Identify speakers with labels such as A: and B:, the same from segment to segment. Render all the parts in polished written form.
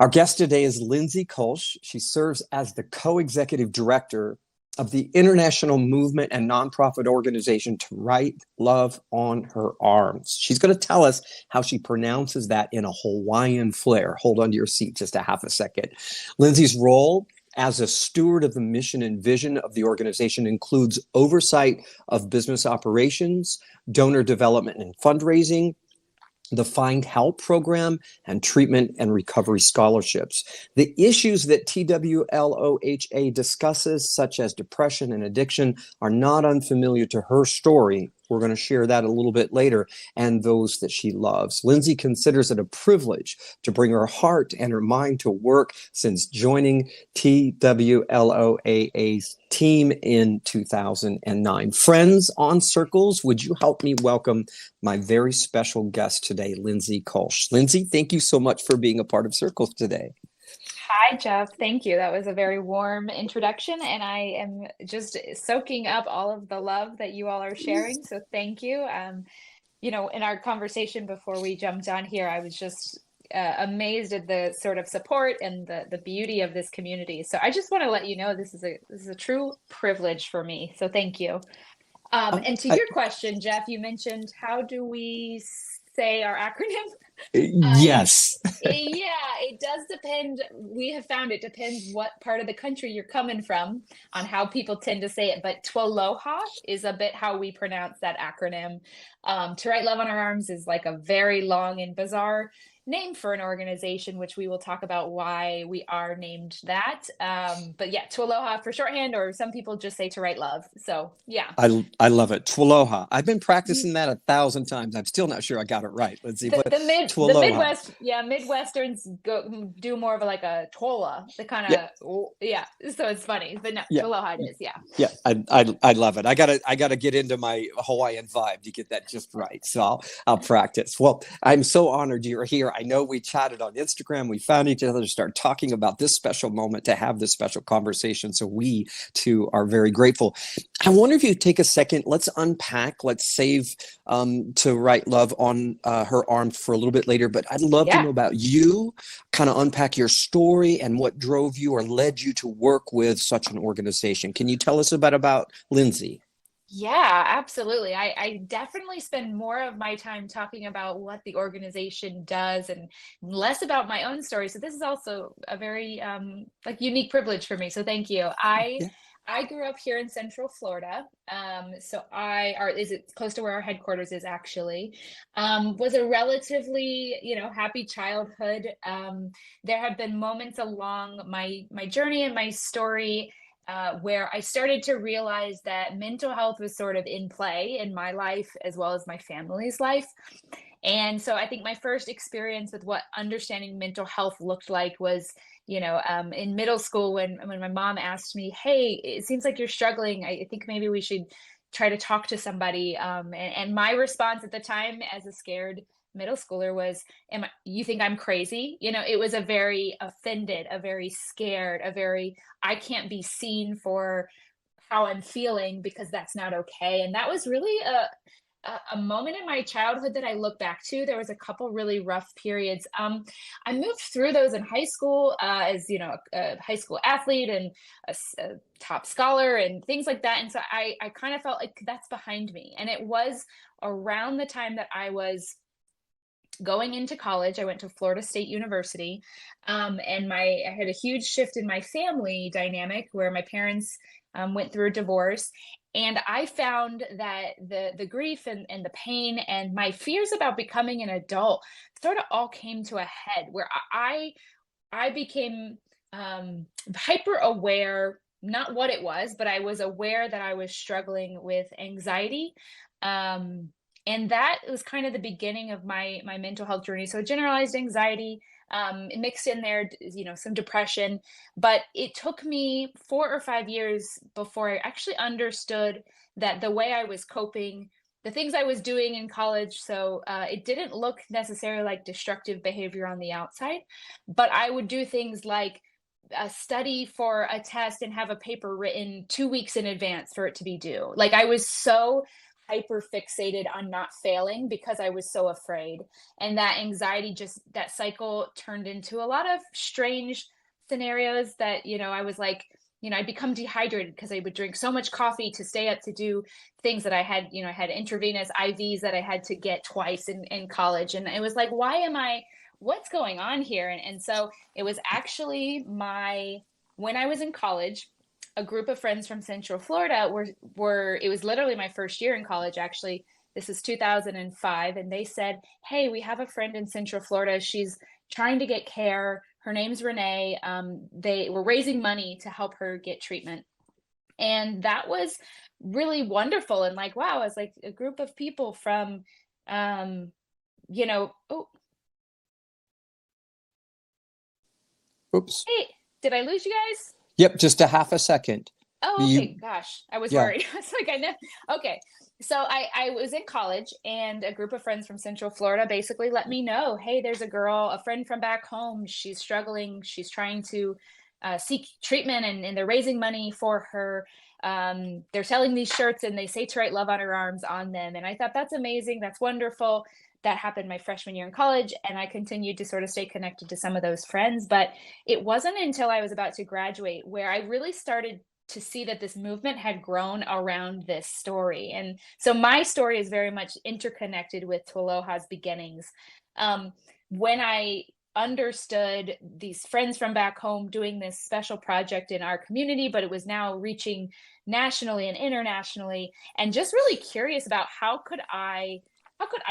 A: Our guest today is Lindsay Kolsch. She serves as the co-executive director of the international movement and nonprofit organization To Write Love on Her Arms. She's going to tell us how she pronounces that in a Hawaiian flair. Hold on to your seat just a half a second. Lindsay's role as a steward of the mission and vision of the organization includes oversight of business operations, donor development and fundraising, the Find Help program, and treatment and recovery scholarships. The issues that TWLOHA discusses, such as depression and addiction, are not unfamiliar to her story. We're going to share that a little bit later, and those that she loves. Lindsay considers it a privilege to bring her heart and her mind to work since joining TWLOAA's team in 2009. Friends on Circles, would you help me welcome my very special guest today, Lindsay Kolsch. Lindsay, thank you so much for being a part of Circles today.
B: Hi, Jeff. Thank you. That was a very warm introduction, and I am just soaking up all of the love that you all are sharing. So thank you. In our conversation before we jumped on here, I was just amazed at the sort of support and the beauty of this community. So I just want to let you know this is a true privilege for me. So thank you. And to your question, Jeff, you mentioned, how do we say our acronym?
A: Yes.
B: It does depend. We have found it depends what part of the country you're coming from on how people tend to say it. But Tualoha is a bit how we pronounce that acronym. To Write Love on Our Arms is like a very long and bizarre name for an organization, which we will talk about why we are named that. But yeah, Tualoha for shorthand, or some people just say To Write Love. So yeah.
A: I love it. Tualoha. I've been practicing that 1,000 times. I'm still not sure I got it right. Let's see.
B: The
A: Tualoha.
B: Midwest, Midwesterns do more of a tola, the kind of so it's funny, but no, Tualoha it is,
A: I love it. I gotta get into my Hawaiian vibe to get that just right. So I'll practice. Well, I'm so honored you're here. I know we chatted on Instagram. We found each other to start talking about this special moment, to have this special conversation. So we too are very grateful. I wonder if you take a second. Let's unpack. Let's save To Write Love on Her Arms for a little bit later. But I'd love to know about you. Kind of unpack your story and what drove you or led you to work with such an organization. Can you tell us about Lindsay?
B: Yeah, absolutely. I definitely spend more of my time talking about what the organization does and less about my own story. So this is also a very unique privilege for me. So thank you. I grew up here in Central Florida. Is it close to where our headquarters is actually, was a relatively, happy childhood. There have been moments along my journey and my story where I started to realize that mental health was sort of in play in my life as well as my family's life. And so I think my first experience with what understanding mental health looked like was, in middle school when my mom asked me, "Hey, it seems like you're struggling. I think maybe we should try to talk to somebody." And my response at the time as a scared middle schooler was, you think I'm crazy? It was a very offended, a very scared, I can't be seen for how I'm feeling because that's not okay. And that was really a moment in my childhood that I look back to. There was a couple really rough periods. I moved through those in high school as a high school athlete and a top scholar and things like that. And so I kind of felt like that's behind me. And it was around the time that I was going into college. I went to Florida State University, and I had a huge shift in my family dynamic where my parents went through a divorce. And I found that the grief and the pain and my fears about becoming an adult sort of all came to a head where I became hyper aware, not what it was, but I was aware that I was struggling with anxiety. And that was kind of the beginning of my mental health journey. So generalized anxiety, mixed in there, some depression. But it took me 4 or 5 years before I actually understood that the way I was coping, the things I was doing in college, so it didn't look necessarily like destructive behavior on the outside, but I would do things like study for a test and have a paper written 2 weeks in advance for it to be due. Like I was so hyper fixated on not failing because I was so afraid. And that anxiety, just that cycle turned into a lot of strange scenarios that, I was like, I'd become dehydrated because I would drink so much coffee to stay up to do things that I had, I had intravenous IVs that I had to get twice in college. And it was like, what's going on here? And so it was actually when I was in college, a group of friends from Central Florida it was literally my first year in college, actually. This is 2005. And they said, hey, we have a friend in Central Florida. She's trying to get care. Her name's Renee. They were raising money to help her get treatment. And that was really wonderful. And like, wow, it's like a group of people from, oh,
A: Oops.
B: hey, did I lose you guys?
A: Yep, just a half a second.
B: Oh, okay. Gosh, I was worried. I was like, I know. Okay. So I was in college, and a group of friends from Central Florida basically let me know, hey, there's a friend from back home. She's struggling. She's trying to seek treatment, and they're raising money for her. They're selling these shirts, and they say to write love on her arms on them. And I thought, that's amazing. That's wonderful. That happened my freshman year in college, and I continued to sort of stay connected to some of those friends. But it wasn't until I was about to graduate where I really started to see that this movement had grown around this story. And so my story is very much interconnected with Tualoha's beginnings. When I understood these friends from back home doing this special project in our community, but it was now reaching nationally and internationally, and just really curious about how could I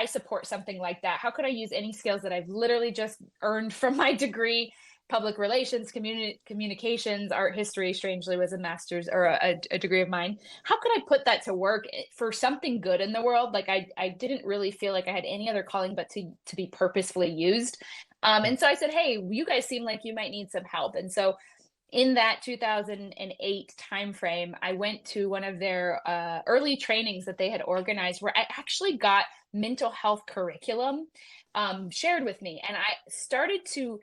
B: support something like that? How could I use any skills that I've literally just earned from my degree? Public relations, communications, art history, strangely, was a master's or a degree of mine. How could I put that to work for something good in the world? Like I didn't really feel like I had any other calling but to be purposefully used. And so I said, hey, you guys seem like you might need some help. And so in that 2008 timeframe, I went to one of their early trainings that they had organized, where I actually got mental health curriculum shared with me, and I started to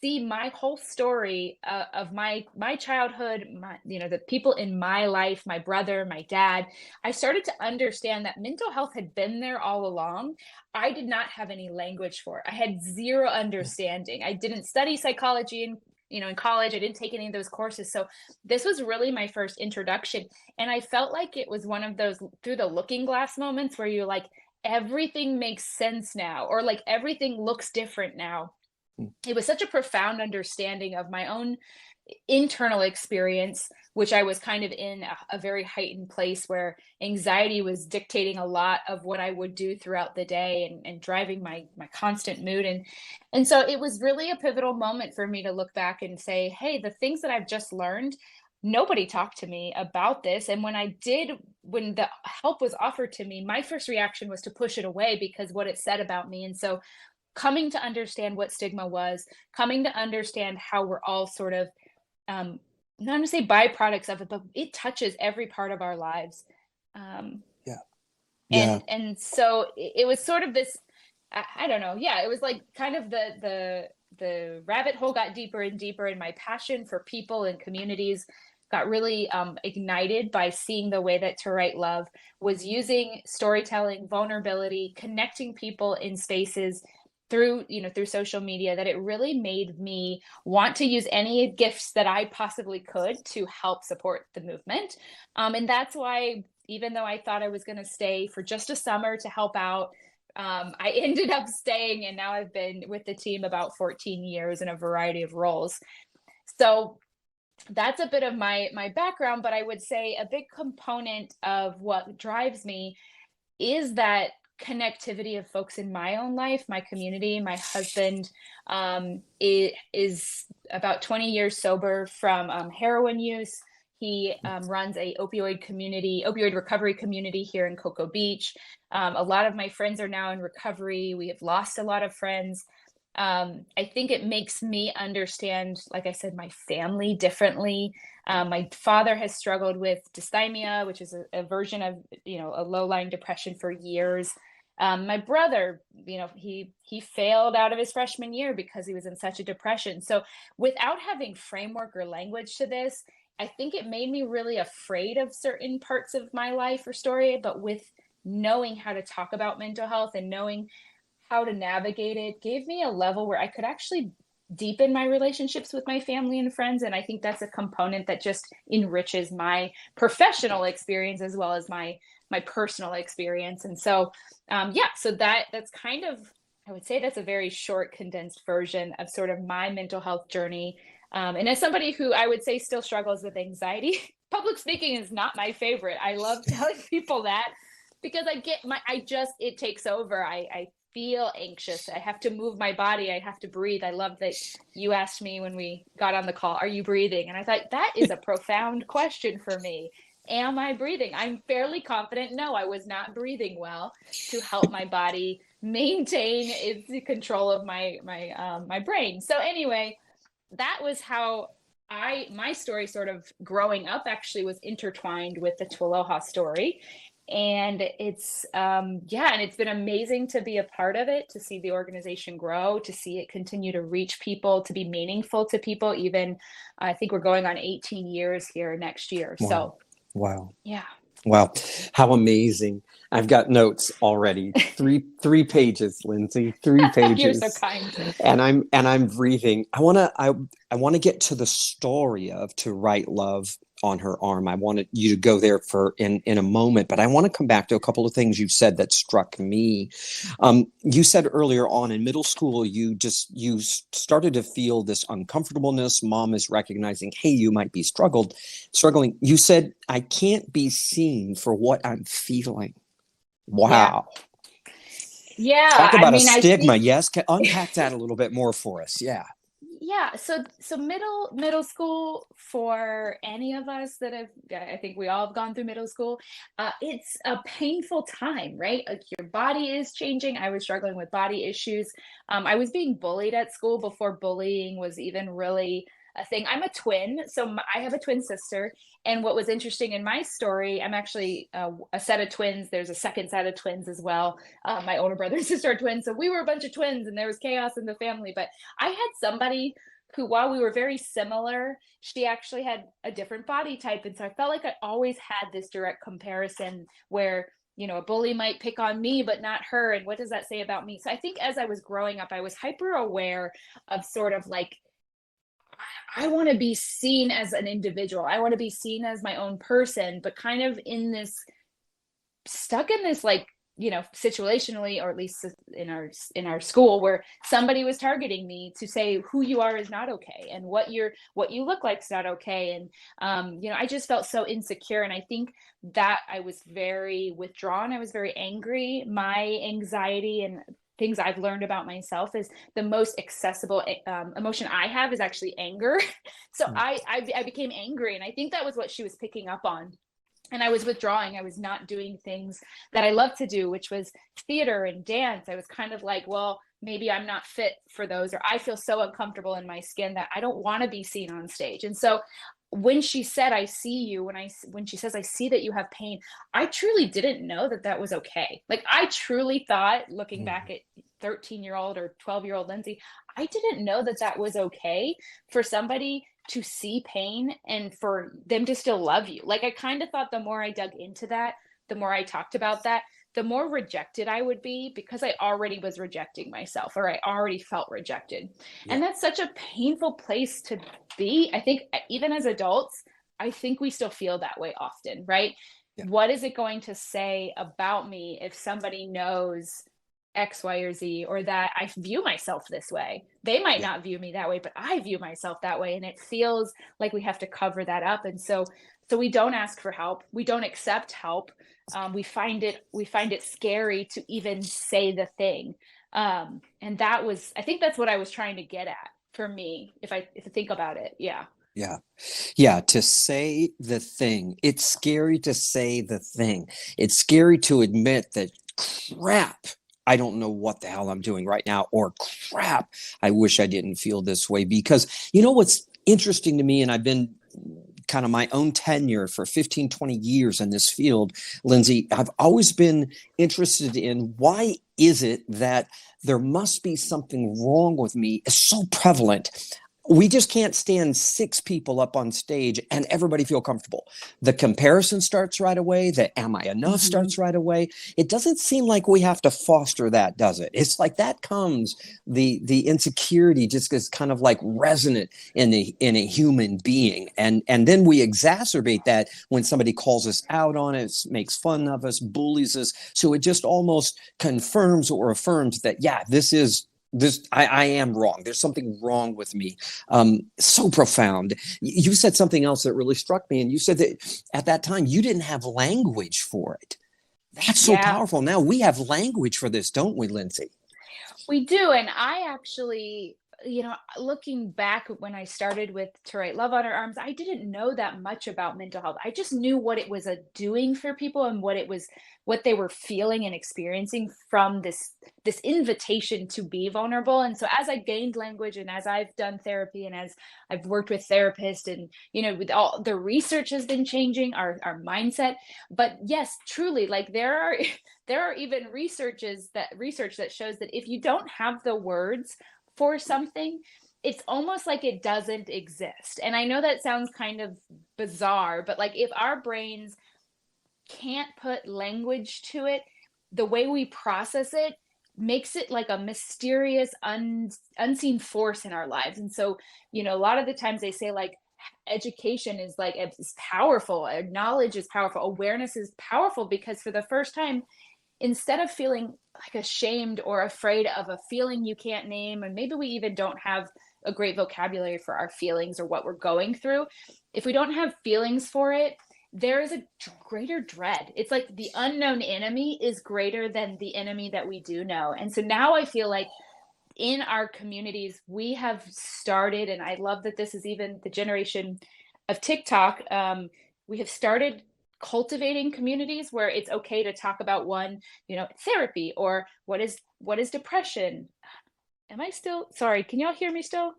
B: see my whole story of my childhood, the people in my life, my brother, my dad. I started to understand that mental health had been there all along. I did not have any language for it. I had zero understanding. I didn't study psychology in college. I didn't take any of those courses. So this was really my first introduction. And I felt like it was one of those through the looking glass moments where you're like, everything makes sense now, or like everything looks different now. It was such a profound understanding of my own internal experience, which I was kind of in a very heightened place where anxiety was dictating a lot of what I would do throughout the day and driving my constant mood. And so it was really a pivotal moment for me to look back and say, hey, the things that I've just learned, nobody talked to me about this. And when the help was offered to me, my first reaction was to push it away because what it said about me. And so coming to understand what stigma was, coming to understand how we're all sort of, not going to say byproducts of it, but it touches every part of our lives. And so it was sort of this, I don't know. Yeah, it was like kind of the rabbit hole got deeper and deeper, and my passion for people and communities got really ignited by seeing the way that To Write Love was using storytelling, vulnerability, connecting people in spaces through social media, that it really made me want to use any gifts that I possibly could to help support the movement. And that's why, even though I thought I was going to stay for just a summer to help out, I ended up staying, and now I've been with the team about 14 years in a variety of roles. So that's a bit of my background, but I would say a big component of what drives me is that connectivity of folks in my own life, my community. My husband is about 20 years sober from heroin use. He runs a opioid recovery community here in Cocoa Beach. A lot of my friends are now in recovery. We have lost a lot of friends. I think it makes me understand, like I said, my family differently. My father has struggled with dysthymia, which is a version of, a low-lying depression for years. My brother, he failed out of his freshman year because he was in such a depression. So without having framework or language to this, I think it made me really afraid of certain parts of my life or story. But with knowing how to talk about mental health and knowing how to navigate it gave me a level where I could actually deepen my relationships with my family and friends. And I think that's a component that just enriches my professional experience as well as my personal experience. And so, so that's kind of, I would say that's a very short, condensed version of sort of my mental health journey. And as somebody who I would say still struggles with anxiety, public speaking is not my favorite. I love telling people that because it takes over. I feel anxious. I have to move my body. I have to breathe. I love that you asked me when we got on the call, are you breathing? And I thought that is a profound question for me. Am I breathing? I'm fairly confident. No, I was not breathing well to help my body maintain its control of my brain. So anyway, that was how my story sort of growing up actually was intertwined with the Tualoha story. And it's and it's been amazing to be a part of it, to see the organization grow, to see it continue to reach people, to be meaningful to people. Even I think we're going on 18 years here next year.
A: Wow.
B: So
A: wow.
B: Yeah.
A: Wow. How amazing. I've got notes already. Three pages, Lindsay. 3 pages.
B: You're so kind.
A: And I'm breathing. I wanna get to the story of To Write Love on Her Arm. I wanted you to go there in a moment, but I want to come back to a couple of things you said that struck me. You said earlier on in middle school, you started to feel this uncomfortableness. Mom is recognizing, hey, you might be struggling. You said, I can't be seen for what I'm feeling. Wow.
B: Yeah.
A: Talk about a stigma. Yes. Unpack that a little bit more for us. Yeah.
B: Yeah, so middle school for any of us I think we all have gone through middle school. It's a painful time, right? Like your body is changing. I was struggling with body issues. I was being bullied at school before bullying was even really a thing. I'm a twin, so I have a twin sister. And what was interesting in my story, I'm actually a set of twins. There's a second set of twins as well. My older brother and sister are twins, so we were a bunch of twins, and there was chaos in the family. But I had somebody who, while we were very similar, she actually had a different body type, and so I felt like I always had this direct comparison where a bully might pick on me, but not her. And what does that say about me? So I think as I was growing up, I was hyper aware of sort of like, I want to be seen as an individual. I want to be seen as my own person, but kind of stuck in this situationally, or at least in our school, where somebody was targeting me to say who you are is not okay, and what you look like is not okay. And I just felt so insecure, and I think that I was very withdrawn. I was very angry. My anxiety and things I've learned about myself is the most accessible emotion I have is actually anger. So I became angry, and I think that was what she was picking up on. And I was withdrawing. I was not doing things that I love to do, which was theater and dance. I was kind of like, well, maybe I'm not fit for those, or I feel so uncomfortable in my skin that I don't want to be seen on stage. And so when she said, I see you, when she says, I see that you have pain, I truly didn't know that was okay. Like, I truly thought, looking back at 13-year-old or 12-year-old Lindsay, I didn't know that was okay for somebody to see pain and for them to still love you. Like, I kind of thought the more I dug into that, the more I talked about that, the more rejected I would be, because I already was rejecting myself, or I already felt rejected. Yeah. And that's such a painful place to be. I think even as adults, I think we still feel that way often, right? Yeah. What is it going to say about me if somebody knows X, Y, or Z, or that I view myself this way? They might not view me that way, but I view myself that way. And it feels like we have to cover that up. And so we don't ask for help. We don't accept help. We find it scary to even say the thing. And I think that's what I was trying to get at for me, if I think about it. Yeah.
A: Yeah. Yeah. To say the thing. It's scary to say the thing. It's scary to admit that, crap, I don't know what the hell I'm doing right now, or crap, I wish I didn't feel this way. Because what's interesting to me, and I've been kind of my own tenure for 15, 20 years in this field, Lindsay, I've always been interested in, why is it that there must be something wrong with me is so prevalent? We just can't stand 6 people up on stage and everybody feel comfortable. The comparison starts right away. The am I enough starts right away. It doesn't seem like we have to foster that, does it? It's like that comes, the insecurity just is kind of like resonant in a human being. And then we exacerbate that when somebody calls us out on it, makes fun of us, bullies us. So it just almost confirms or affirms that, yeah, I am wrong. There's something wrong with me. So profound. You said something else that really struck me. And you said that at that time, you didn't have language for it. That's so powerful. Now we have language for this, don't we, Lindsay?
B: We do. And I actually, looking back when I started with To Write Love on Our Arms, I didn't know that much about mental health. I just knew what it was doing for people and what they were feeling and experiencing from this invitation to be vulnerable. And so as I gained language and as I've done therapy and as I've worked with therapists and, with all the research has been changing our mindset. But yes, truly, like there are even research that shows that if you don't have the words for something, it's almost like it doesn't exist. And I know that sounds kind of bizarre, but like if our brains can't put language to it, the way we process it makes it like a mysterious, unseen force in our lives. And so, a lot of the times they say like education is like, it's powerful, knowledge is powerful, awareness is powerful, because for the first time, instead of feeling like ashamed or afraid of a feeling you can't name, and maybe we even don't have a great vocabulary for our feelings or what we're going through, if we don't have feelings for it, there is a greater dread. It's like the unknown enemy is greater than the enemy that we do know. And so now I feel like in our communities, we have started, and I love that this is even the generation of TikTok, we have started cultivating communities where it's okay to talk about therapy, or what is depression. Am I still, sorry, can y'all hear me still?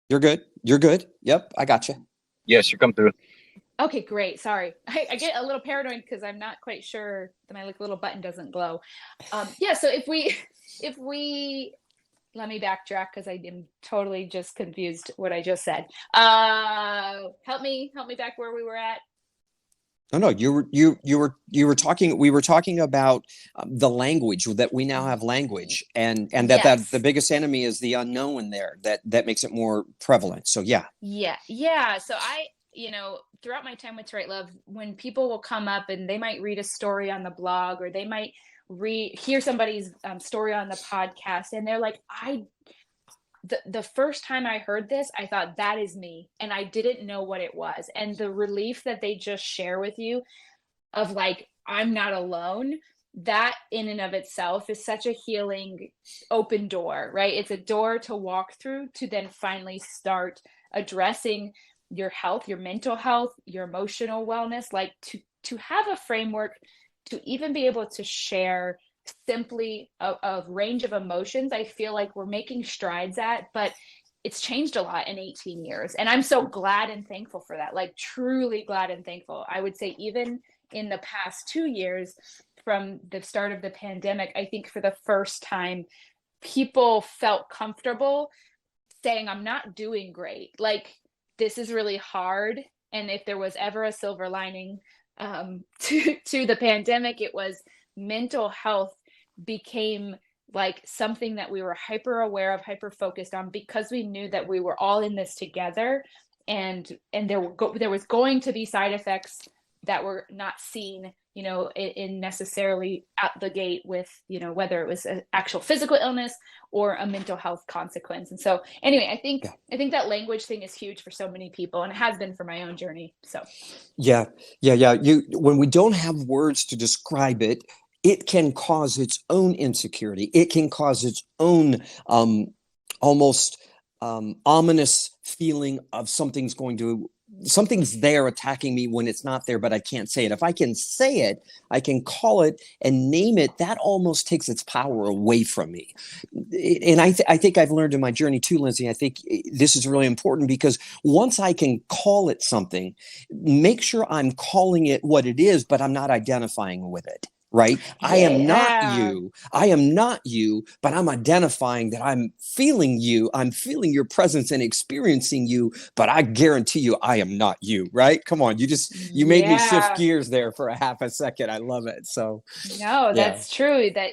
A: You're good. Yep, I got you.
C: Yes, you come through.
B: Okay, great. Sorry. I get a little paranoid because I'm not quite sure that my little button doesn't glow. So if we let me backtrack because I am totally just confused what I just said. Help me back where we were at.
A: No, we were talking about the language, that we now have language, and that,
B: yes,
A: that the biggest enemy is the unknown there, that makes it more prevalent. So yeah.
B: So I, throughout my time with To Write Love, when people will come up and they might read a story on the blog, or they might hear somebody's story on the podcast, and they're like, the first time I heard this, I thought, that is me. And I didn't know what it was. And the relief that they just share with you of like, I'm not alone, that in and of itself is such a healing open door, right? It's a door to walk through to then finally start addressing your health, your mental health, your emotional wellness, like to have a framework to even be able to share simply a range of emotions. I feel like we're making strides at, but it's changed a lot in 18 years. And I'm so glad and thankful for that, like truly glad and thankful. I would say even in the past 2 years from the start of the pandemic, I think for the first time, people felt comfortable saying, I'm not doing great. Like, this is really hard. And if there was ever a silver lining to the pandemic, it was mental health became like something that we were hyper aware of, hyper focused on, because we knew that we were all in this together, and there was going to be side effects that were not seen, in necessarily at the gate with, whether it was an actual physical illness or a mental health consequence. And so anyway, I think that language thing is huge for so many people, and it has been for my own journey. So
A: yeah. When we don't have words to describe it, it can cause its own insecurity. It can cause its own almost ominous feeling of something's there attacking me when it's not there, but I can't say it. If I can say it, I can call it and name it, that almost takes its power away from me. And I think I've learned in my journey too, Lindsay, I think this is really important, because once I can call it something, make sure I'm calling it what it is, but I'm not identifying with it. right? I am not
B: Yeah.
A: you. I am not you, but I'm identifying that I'm feeling you. I'm feeling your presence and experiencing you, but I guarantee you I am not you, right? Come on. You made me shift
B: Yeah.
A: gears there for a half a second. I love it. So,
B: No,
A: yeah.
B: that's true. That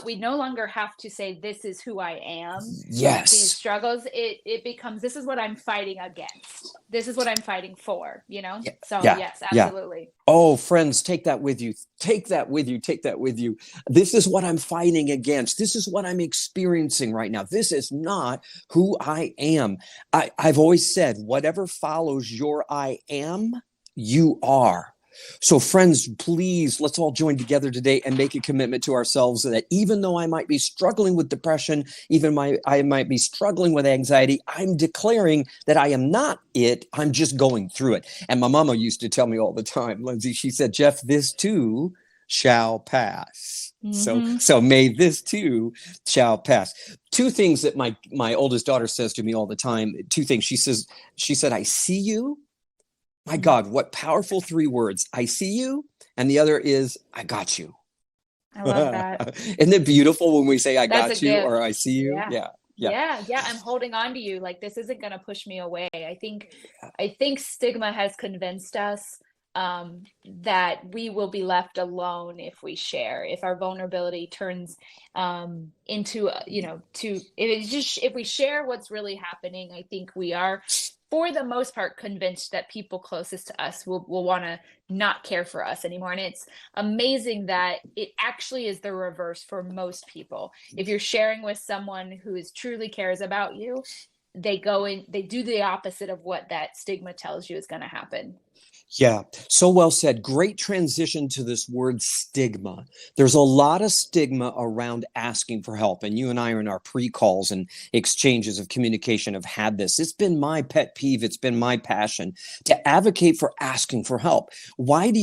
B: we no longer have to say this is who I am with these
A: Yes.
B: struggles. It becomes this is what I'm fighting against. This is what I'm fighting for,
A: Yeah.
B: So
A: Yeah.
B: yes,
A: Yeah.
B: absolutely.
A: Oh, friends, take that with you. Take that with you. Take that with you. This is what I'm fighting against. This is what I'm experiencing right now. This is not who I am. I've always said, whatever follows your I am, you are. So, friends, please, let's all join together today and make a commitment to ourselves that even though I might be struggling with depression, I might be struggling with anxiety, I'm declaring that I am not it. I'm just going through it. And my mama used to tell me all the time, Lindsay, she said, Jeff, this too shall pass.
B: Hmm.
A: So may this too shall pass. Two things that my oldest daughter says to me all the time. Two things. She said, I see you. My God, what powerful three words. I see you. And the other is, I got you.
B: I love that.
A: Isn't it beautiful when we say, I
B: That's a
A: got you
B: gift.
A: or I see you?
B: Yeah.
A: Yeah. Yeah.
B: Yeah, I'm holding on to you. Like this isn't going to push me away. I think stigma has convinced us that we will be left alone if we share, if our vulnerability turns into, if we share what's really happening. I think we are, for the most part, convinced that people closest to us will want to not care for us anymore. And it's amazing that it actually is the reverse for most people. If you're sharing with someone who is truly cares about you, they go in, they do the opposite of what that stigma tells you is going to happen.
A: Yeah, so well said. Great transition to this word stigma. There's a lot of stigma around asking for help. And you and I are in our pre-calls and exchanges of communication have had this. It's been my pet peeve. It's been my passion to advocate for asking for help. How do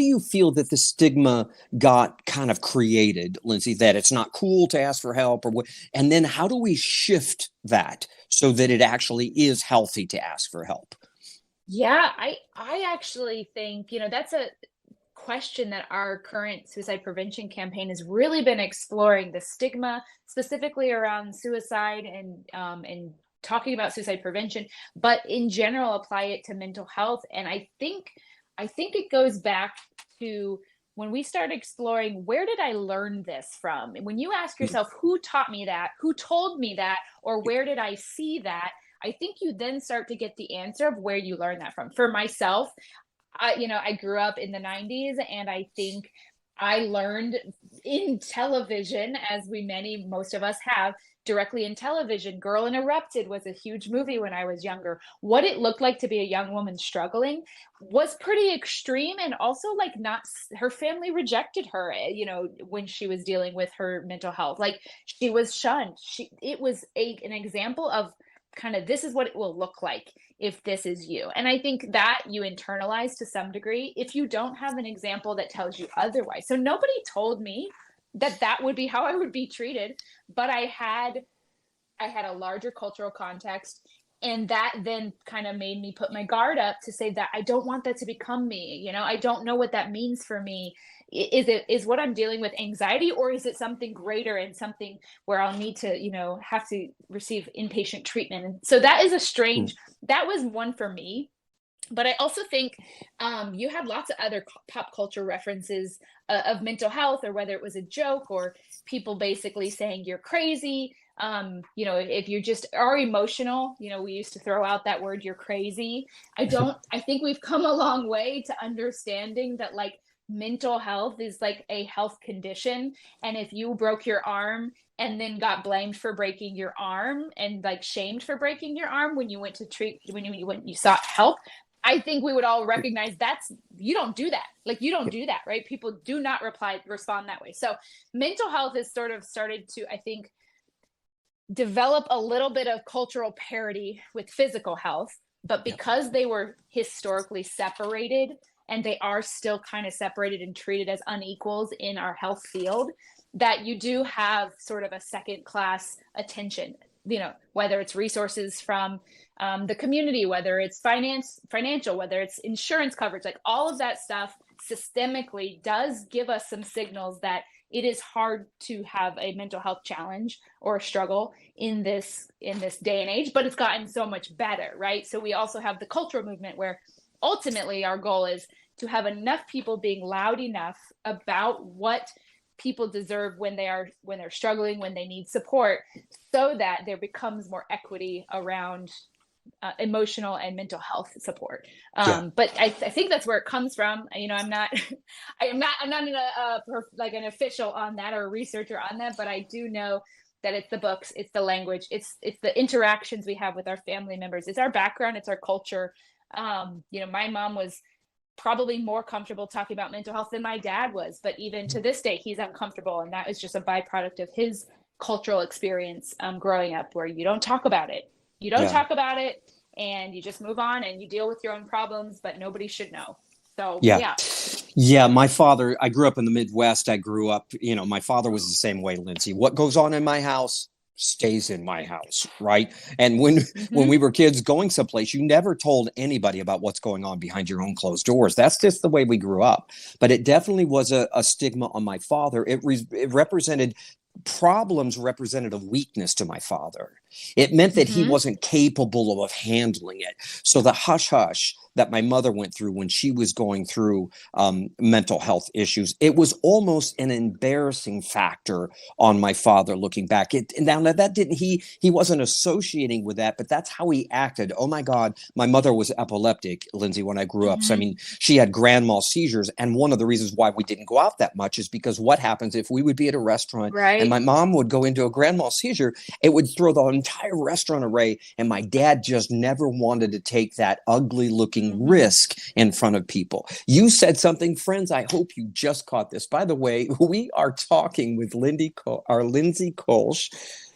A: you feel that the stigma got kind of created, Lindsay, that it's not cool to ask for help or what? And then how do we shift that so that it actually is healthy to ask for help?
B: Yeah, I actually think, that's a question that our current suicide prevention campaign has really been exploring, the stigma specifically around suicide and talking about suicide prevention, but in general apply it to mental health. And I think it goes back to when we start exploring, where did I learn this from? And when you ask yourself, who taught me that, who told me that, or where did I see that, I think you then start to get the answer of where you learned that from. For myself, I grew up in the 90s, and I think I learned in television, as most of us have, directly in television. Girl Interrupted was a huge movie when I was younger. What it looked like to be a young woman struggling was pretty extreme, and also like not her family rejected her, when she was dealing with her mental health. Like she was shunned. It was an example of kind of this is what it will look like if this is you. And I think that you internalize to some degree if you don't have an example that tells you otherwise. So nobody told me that would be how I would be treated, but I had a larger cultural context, and that then kind of made me put my guard up to say that I don't want that to become me. I don't know what that means for me. Is what I'm dealing with anxiety, or is it something greater and something where I'll need to, have to receive inpatient treatment? And so that was one for me. But I also think you had lots of other pop culture references of mental health, or whether it was a joke or people basically saying you're crazy. If you just are emotional, we used to throw out that word, you're crazy. I think we've come a long way to understanding that like mental health is like a health condition. And if you broke your arm and then got blamed for breaking your arm and like shamed for breaking your arm when you went to when you sought help, I think we would all recognize you don't do that. Like you don't do that, right? People do not respond that way. So mental health has sort of started to, I think, develop a little bit of cultural parity with physical health, but because they were historically separated, and they are still kind of separated and treated as unequals in our health field, that you do have sort of a second class attention. whether it's resources from the community, whether it's financial, whether it's insurance coverage, like all of that stuff systemically does give us some signals that it is hard to have a mental health challenge or a struggle in this day and age, but it's gotten so much better, right? So we also have the cultural movement where ultimately our goal is to have enough people being loud enough about what people deserve when they're struggling, when they need support, so that there becomes more equity around emotional and mental health support. But I think that's where it comes from. I'm not an official on that or a researcher on that, but I do know that it's the books, it's the language, it's the interactions we have with our family members, it's our background, it's our culture. My mom was probably more comfortable talking about mental health than my dad was, but even to this day, he's uncomfortable, and that was just a byproduct of his cultural experience growing up, where you don't talk about it. You don't talk about it, and you just move on and you deal with your own problems, but nobody should know. So,
A: yeah. My father, I grew up in the Midwest. My father was the same way, Lindsay. What goes on in my house stays in my house, right? And when we were kids going someplace, you never told anybody about what's going on behind your own closed doors. That's just the way we grew up. But it definitely was a stigma on my father. It represented problems, represented a weakness to my father. It meant that he wasn't capable of handling it. So the hush hush that my mother went through when she was going through mental health issues, it was almost an embarrassing factor on my father looking back. He wasn't associating with that, but that's how he acted. Oh my God, my mother was epileptic, Lindsay, when I grew up. So, I mean, she had grand mal seizures. And one of the reasons why we didn't go out that much is because what happens if we would be at a restaurant and my mom would go into a grand mal seizure, it would throw the entire restaurant array. And my dad just never wanted to take that ugly looking risk in front of people. You said something, friends. I hope you just caught this. By the way, we are talking with Lindsay Kolsch.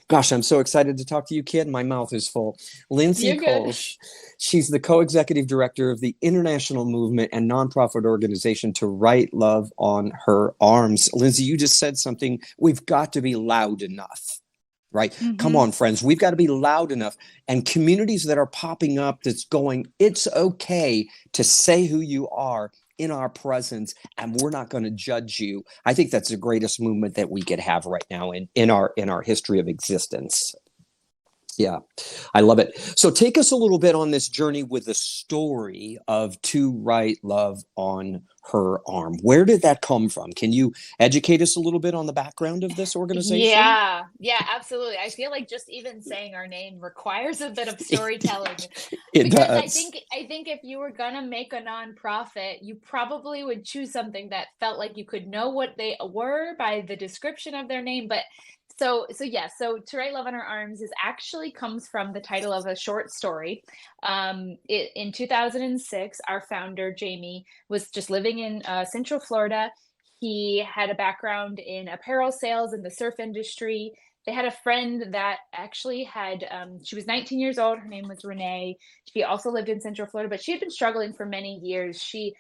A: Gosh, I'm so excited to talk to you, kid. My mouth is full. Lindsay Kolsch. She's the co-executive director of the international movement and nonprofit organization To Write Love on Her Arms. Lindsay, you just said something. We've got to be loud enough. Right? Come on, friends. We've got to be loud enough. And communities that are popping up that's going, it's okay to say who you are in our presence, and we're not going to judge you. I think that's the greatest movement that we could have right now in our history of existence. Yeah, I love it. So take us a little bit on this journey with the story of To Write Love on Her Arm. Where did that come from? Can you educate us a little bit on the background of this organization?
B: Yeah, absolutely. I feel like just even saying our name requires a bit of storytelling.
A: It
B: because
A: does.
B: I think if you were gonna make a nonprofit, you probably would choose something that felt like you could know what they were by the description of their name. But so To Write Love on Her Arms actually comes from the title of a short story. In 2006, our founder Jamie was just living in Central Florida. He had a background in apparel sales in the surf industry. They had a friend that actually had, she was 19 years old. Her name was Renee. She also lived in Central Florida, but she had been struggling for many years. She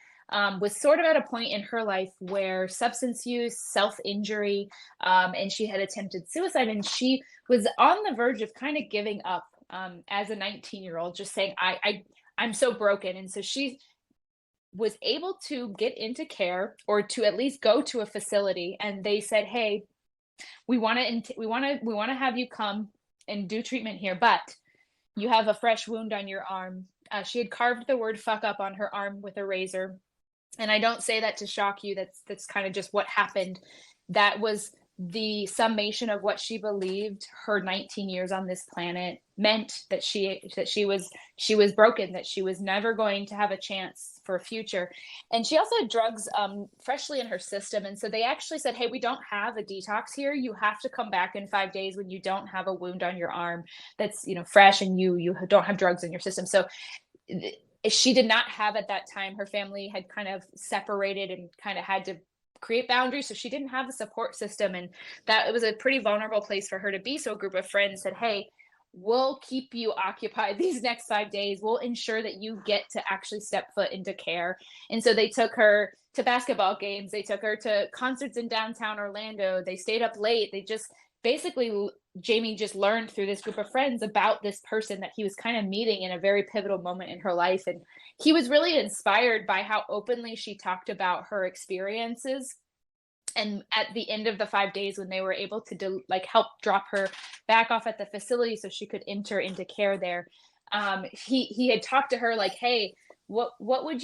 B: was sort of at a point in her life where substance use, self-injury, and she had attempted suicide. And she was on the verge of kind of giving up as a 19-year-old, just saying, I'm so broken. And so she was able to get into care, or to at least go to a facility, and they said, hey, we want to have you come and do treatment here, but you have a fresh wound on your arm. She had carved the word fuck up on her arm with a razor. And I don't say that to shock you. That's kind of just what happened. That was the summation of what she believed her 19 years on this planet meant, that she was broken, that she was never going to have a chance for a future. And she also had drugs freshly in her system. And so they actually said, hey, we don't have a detox here. You have to come back in 5 days when you don't have a wound on your arm that's, fresh, and you don't have drugs in your system. So she did not have, at that time, her family had kind of separated and kind of had to create boundaries. So she didn't have a support system, and that it was a pretty vulnerable place for her to be. So a group of friends said, hey, we'll keep you occupied these next 5 days. We'll ensure that you get to actually step foot into care. And so they took her to basketball games. They took her to concerts in downtown Orlando. They stayed up late. They just basically Jamie just learned through this group of friends about this person that he was kind of meeting in a very pivotal moment in her life. And he was really inspired by how openly she talked about her experiences. And at the end of the 5 days, when they were able to like help drop her back off at the facility so she could enter into care there, he had talked to her like, hey, what would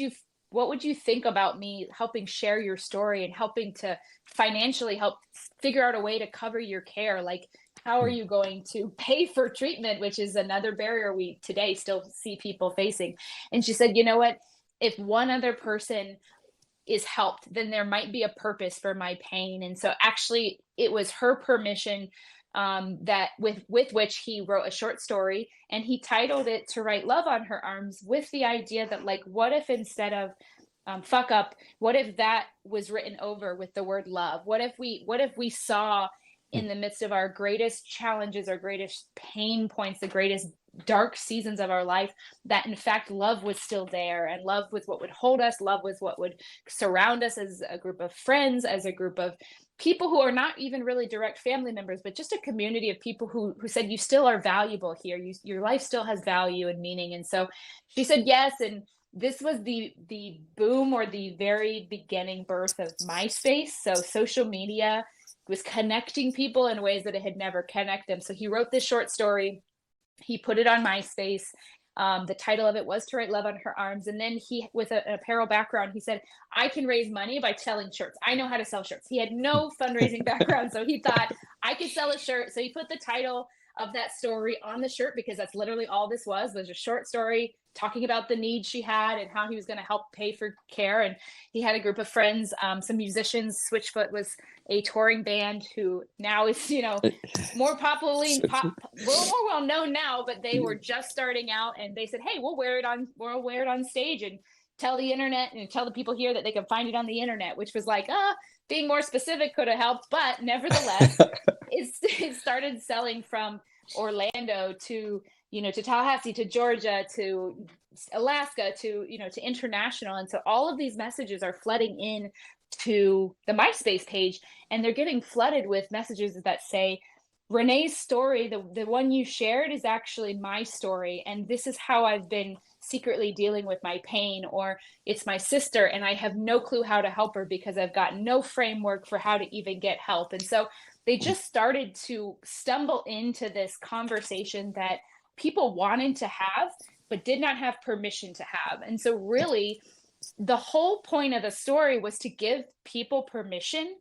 B: you think about me helping share your story and helping to financially help figure out a way to cover your care? Like, how are you going to pay for treatment, which is another barrier we today still see people facing? And she said, you know what, if one other person is helped, then there might be a purpose for my pain. And so actually it was her permission, that with which he wrote a short story, and he titled it To Write Love on Her Arms, with the idea that, like, what if instead of fuck up, what if that was written over with the word love? What if we saw in the midst of our greatest challenges, our greatest pain points, the greatest dark seasons of our life, that in fact love was still there, and love was what would hold us, love was what would surround us as a group of friends, as a group of people who are not even really direct family members, but just a community of people who said, you still are valuable here, your life still has value and meaning. And so she said yes, and this was the boom, or the very beginning birth of MySpace. So social media was connecting people in ways that it had never connected them. So he wrote this short story, he put it on MySpace. The title of it was To Write Love on Her Arms. And then he, with an apparel background, he said, I can raise money by selling shirts. I know how to sell shirts. He had no fundraising background, so he thought, I could sell a shirt. So he put the title of that story on the shirt, because that's literally all this was a short story talking about the need she had and how he was going to help pay for care. And he had a group of friends, some musicians. Switchfoot was a touring band who now is, more popularly more well known now, but they were just starting out, and they said, hey, we'll wear it on stage and tell the internet and tell the people here that they can find it on the internet, which was like, being more specific could have helped, but nevertheless, it started selling from Orlando to Tallahassee, to Georgia, to Alaska, to international. And so all of these messages are flooding in to the MySpace page, and they're getting flooded with messages that say, Renee's story, the one you shared, is actually my story, and this is how I've been secretly dealing with my pain, or it's my sister and I have no clue how to help her because I've got no framework for how to even get help. And so they just started to stumble into this conversation that people wanted to have but did not have permission to have. And so really the whole point of the story was to give people permission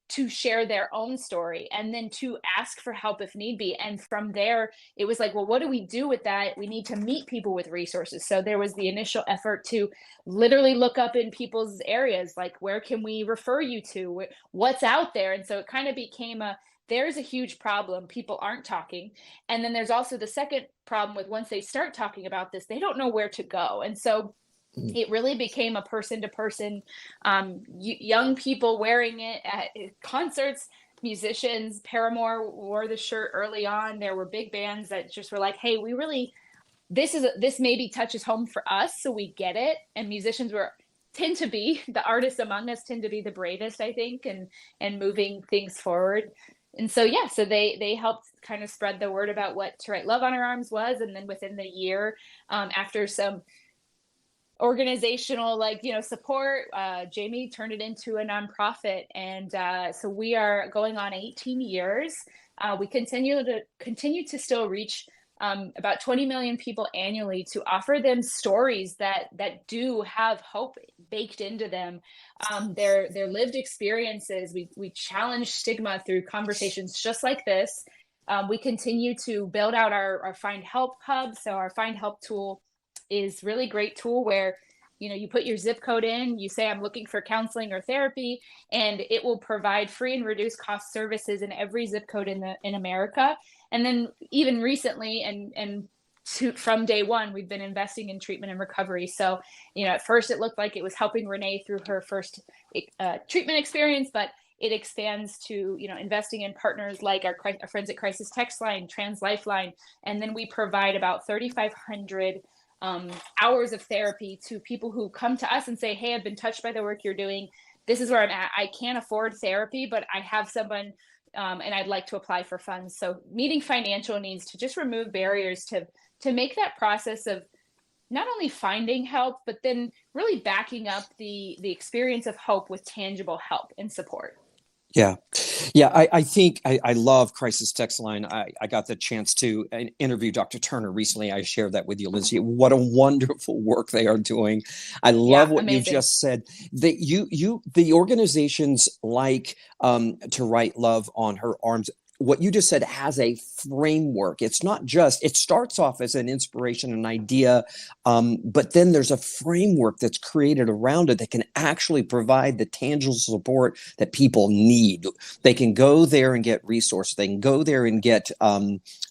B: to share their own story, and then to ask for help if need be. And from there, it was like, well, what do we do with that? We need to meet people with resources. So there was the initial effort to literally look up in people's areas, like, where can we refer you to? What's out there? And so it kind of became there's a huge problem. People aren't talking. And then there's also the second problem with, once they start talking about this, they don't know where to go. And so it really became a person-to-person, young people wearing it at concerts, musicians. Paramore wore the shirt early on. There were big bands that just were like, hey, this maybe touches home for us, so we get it. And musicians tend to be, the artists among us tend to be the bravest, I think, and moving things forward. And so, so they helped kind of spread the word about what To Write Love on Her Arms was. And then within the year, after some organizational support, Jamie turned it into a nonprofit, and so we are going on 18 years. We continue to still reach about 20 million people annually, to offer them stories that do have hope baked into them, their lived experiences. We challenge stigma through conversations just like this. We continue to build out our Find Help hub. So our Find Help tool is really great tool where you put your zip code in, you say, I'm looking for counseling or therapy, and it will provide free and reduced cost services in every zip code in America. And then even recently, and from day one, we've been investing in treatment and recovery. So at first it looked like it was helping Renee through her first treatment experience, but it expands to investing in partners like our friends at Crisis Text Line, Trans Lifeline, and then we provide about 3,500 hours of therapy to people who come to us and say, hey, I've been touched by the work you're doing. This is where I'm at. I can't afford therapy, but I have someone and I'd like to apply for funds. So meeting financial needs to just remove barriers to make that process of not only finding help, but then really backing up the experience of hope with tangible help and support.
A: Yeah. Yeah. I think I love Crisis Text Line. I got the chance to interview Dr. Turner recently. I shared that with you, Lindsay. What a wonderful work they are doing. I love what
B: amazing.
A: you just said. That the organizations like To Write Love on Her Arms, what you just said has a framework. It's not just, it starts off as an inspiration, an idea, but then there's a framework that's created around it that can actually provide the tangible support that people need. They can go there and get resources. They can go there and get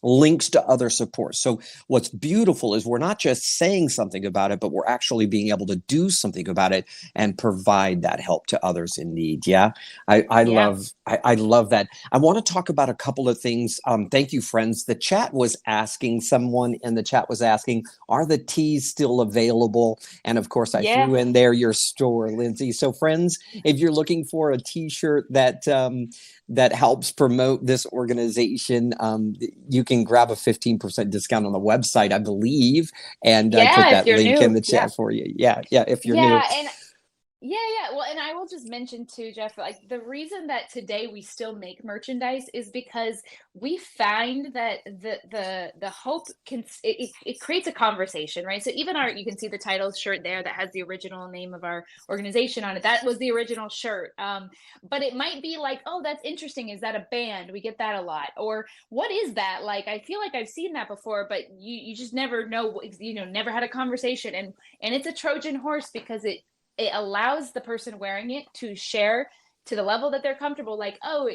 A: links to other support. So what's beautiful is we're not just saying something about it, but we're actually being able to do something about it and provide that help to others in need. Yeah. I love that. I want to talk about a couple of things. Thank you, friends. The chat was asking, someone in the chat was asking, are the teas still available? And of course, I threw in there your store, Lindsay. So friends, if you're looking for a t-shirt that helps promote this organization, you can grab a 15% discount on the website, I believe. And I put that link in the chat for you. Yeah. If you're new.
B: Well, and I will just mention too, Jeff, like the reason that today we still make merchandise is because we find that the hope it creates a conversation, right? So even you can see the title shirt there that has the original name of our organization on it. That was the original shirt. But it might be like, oh, that's interesting. Is that a band? We get that a lot. Or what is that? Like, I feel like I've seen that before, but you just never know, never had a conversation. And it's a Trojan horse because it allows the person wearing it to share to the level that they're comfortable, like, oh,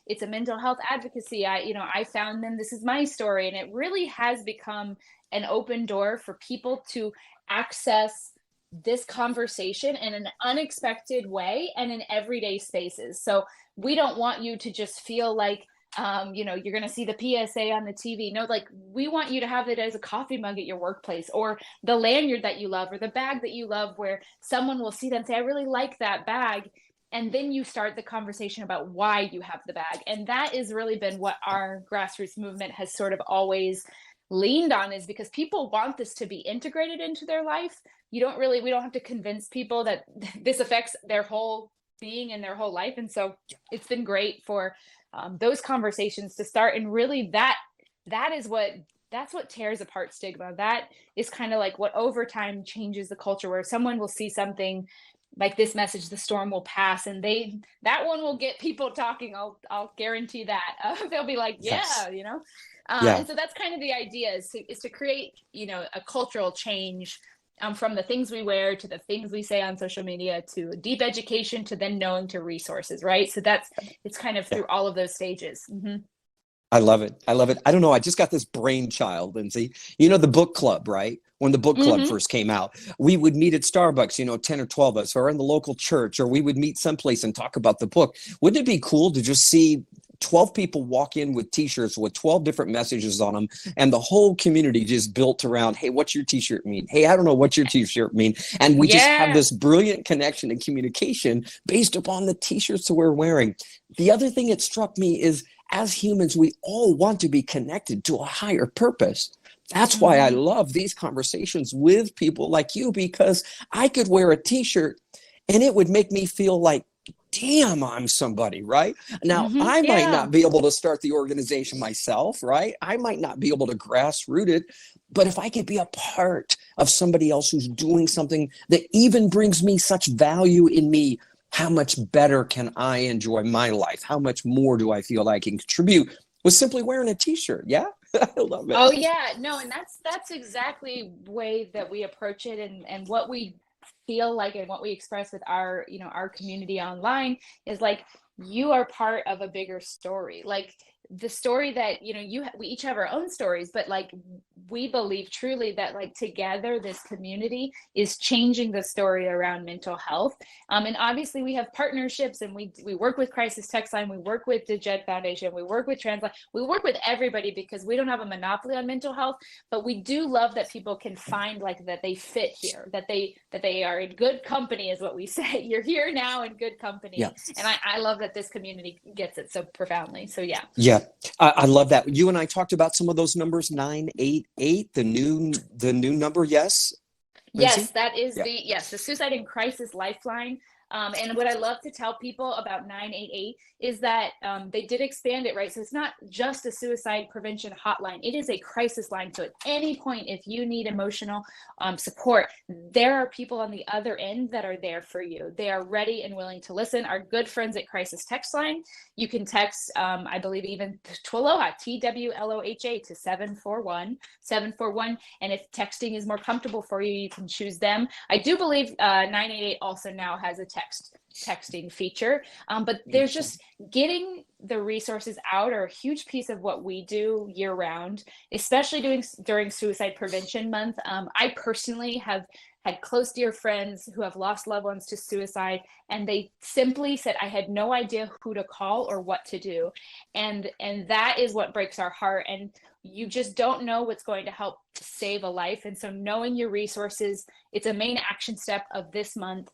B: it's a mental health advocacy. I found them. This is my story. And it really has become an open door for people to access this conversation in an unexpected way and in everyday spaces. So we don't want you to just feel like, you're going to see the PSA on the TV. No, like we want you to have it as a coffee mug at your workplace, or the lanyard that you love, or the bag that you love, where someone will see that and say, I really like that bag. And then you start the conversation about why you have the bag. And that has really been what our grassroots movement has sort of always leaned on, is because people want this to be integrated into their life. We don't have to convince people that this affects their whole being and their whole life. And so it's been great for those conversations to start. And really that's what tears apart stigma. That is kind of like what over time changes the culture, where someone will see something like this message, the storm will pass, and that one will get people talking. I'll guarantee that. They'll be like, and so that's kind of the idea, is to create, a cultural change, from the things we wear to the things we say on social media, to deep education, to then knowing, to resources, right? So it's kind of through all of those stages. Mm-hmm.
A: I love it. I don't know. I just got this brainchild, Lindsay. The book club, right? When the book club first came out, we would meet at Starbucks, 10 or 12 of us, or in the local church, or we would meet someplace and talk about the book. Wouldn't it be cool to just see 12 people walk in with t-shirts with 12 different messages on them, and the whole community just built around, hey, what's your t-shirt mean? Hey, I don't know what your t-shirt mean. And we just have this brilliant connection and communication based upon the t-shirts that we're wearing. The other thing that struck me is, as humans, we all want to be connected to a higher purpose. That's why I love these conversations with people like you, because I could wear a t-shirt and it would make me feel like, damn, I'm somebody, right? Now, I might not be able to start the organization myself, right? I might not be able to grassroot it, but if I could be a part of somebody else who's doing something that even brings me such value in me, how much better can I enjoy my life? How much more do I feel I can contribute with simply wearing a t-shirt? Yeah. I love it.
B: Oh yeah, no, and that's exactly the way that we approach it, and what we feel like, and what we express with our our community online is like, you are part of a bigger story. Like, the story that, we each have our own stories, but like we believe truly that like together this community is changing the story around mental health. And obviously we have partnerships, and we work with Crisis Text Line, we work with the Jed Foundation, we work with Transline, we work with everybody because we don't have a monopoly on mental health, but we do love that people can find like that they fit here, that they are in good company is what we say. You're here now in good company.
A: Yeah.
B: And I love that this community gets it so profoundly. So yeah.
A: Yeah, I love that. You and I talked about some of those numbers, 988, the new number. Yes. Lindsay?
B: Yes, that is the Suicide and Crisis Lifeline. And what I love to tell people about 988 is that they did expand it, right? So it's not just a suicide prevention hotline. It is a crisis line. So at any point, if you need emotional support, there are people on the other end that are there for you. They are ready and willing to listen. Our good friends at Crisis Text Line, you can text, I believe, even TWLOHA, TWLOHA to 741. And if texting is more comfortable for you, you can choose them. I do believe 988 also now has a texting feature, but there's just getting the resources out are a huge piece of what we do year round, especially during Suicide Prevention Month. I personally have had close dear friends who have lost loved ones to suicide, and they simply said, I had no idea who to call or what to do. And that is what breaks our heart. And you just don't know what's going to help save a life. And so knowing your resources, it's a main action step of this month.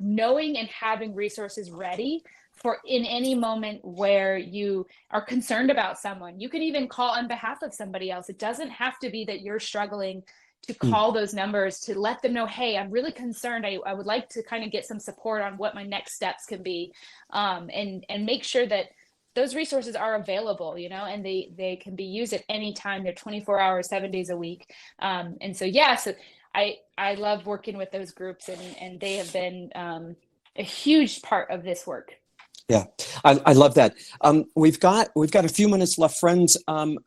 B: Knowing and having resources ready for in any moment where you are concerned about someone. You can even call on behalf of somebody else. It doesn't have to be that you're struggling to call those numbers to let them know, hey, I'm really concerned. I would like to kind of get some support on what my next steps can be, and make sure that those resources are available, and they can be used at any time. They're 24 hours, 7 days a week. And so, so I love working with those groups, and they have been a huge part of this work.
A: Yeah, I love that. We've got a few minutes left, friends.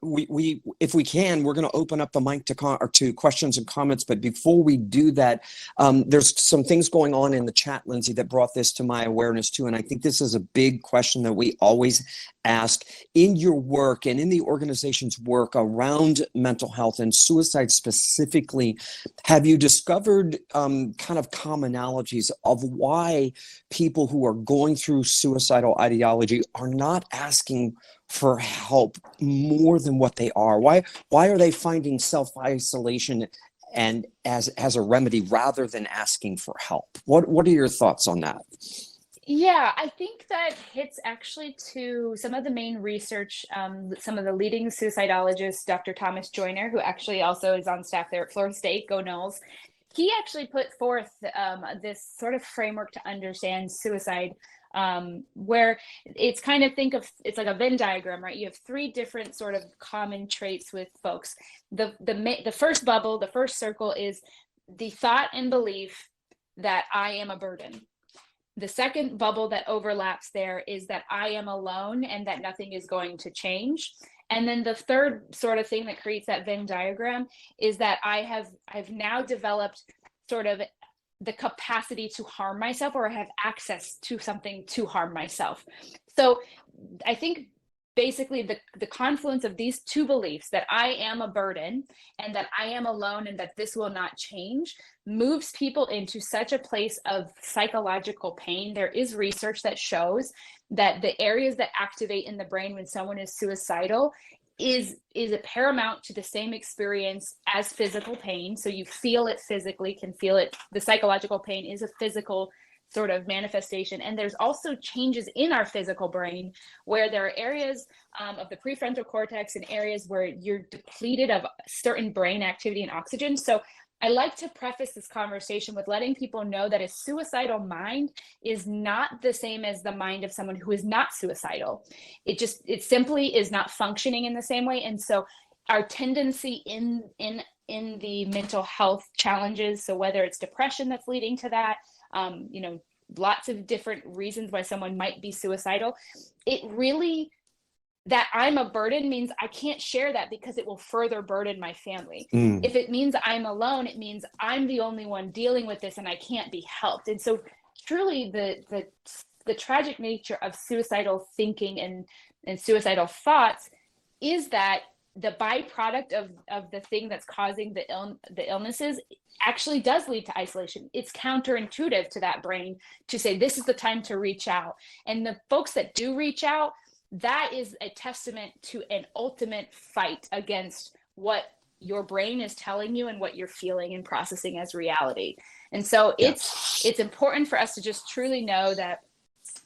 A: We if we can, we're going to open up the mic to questions and comments. But before we do that, there's some things going on in the chat, Lindsay, that brought this to my awareness too. And I think this is a big question that we always ask in your work and in the organization's work around mental health and suicide specifically. Have you discovered kind of commonalities of why people who are going through suicidal ideology are not asking for help more than what they are? Why are they finding self-isolation and as a remedy rather than asking for help? What are your thoughts on that?
B: Yeah, I think that hits actually to some of the main research. Some of the leading suicidologists, Dr. Thomas Joyner, who actually also is on staff there at Florida State, go Knowles. He actually put forth this sort of framework to understand suicide, where it's kind of it's like a Venn diagram, right? You have three different sort of common traits with folks. The first bubble, the first circle is the thought and belief that I am a burden. The second bubble that overlaps there is that I am alone and that nothing is going to change. And then the third sort of thing that creates that Venn diagram is that I've now developed sort of the capacity to harm myself, or I have access to something to harm myself. So I think basically the confluence of these two beliefs, that I am a burden and that I am alone and that this will not change, moves people into such a place of psychological pain. There is research that shows that the areas that activate in the brain when someone is suicidal is a paramount to the same experience as physical pain. So you feel it physically, can feel it. The psychological pain is a physical sort of manifestation. And there's also changes in our physical brain where there are areas of the prefrontal cortex and areas where you're depleted of certain brain activity and oxygen. So I like to preface this conversation with letting people know that a suicidal mind is not the same as the mind of someone who is not suicidal. It simply is not functioning in the same way. And so our tendency in the mental health challenges, so whether it's depression that's leading to that, lots of different reasons why someone might be suicidal, that I'm a burden means I can't share that because it will further burden my family. If it means I'm alone, it means I'm the only one dealing with this and I can't be helped. And so truly the tragic nature of suicidal thinking and suicidal thoughts is that the byproduct of the thing that's causing the illnesses actually does lead to isolation. It's counterintuitive to that brain to say this is the time to reach out. And the folks that do reach out, that is a testament to an ultimate fight against what your brain is telling you and what you're feeling and processing as reality. And so it's important for us to just truly know that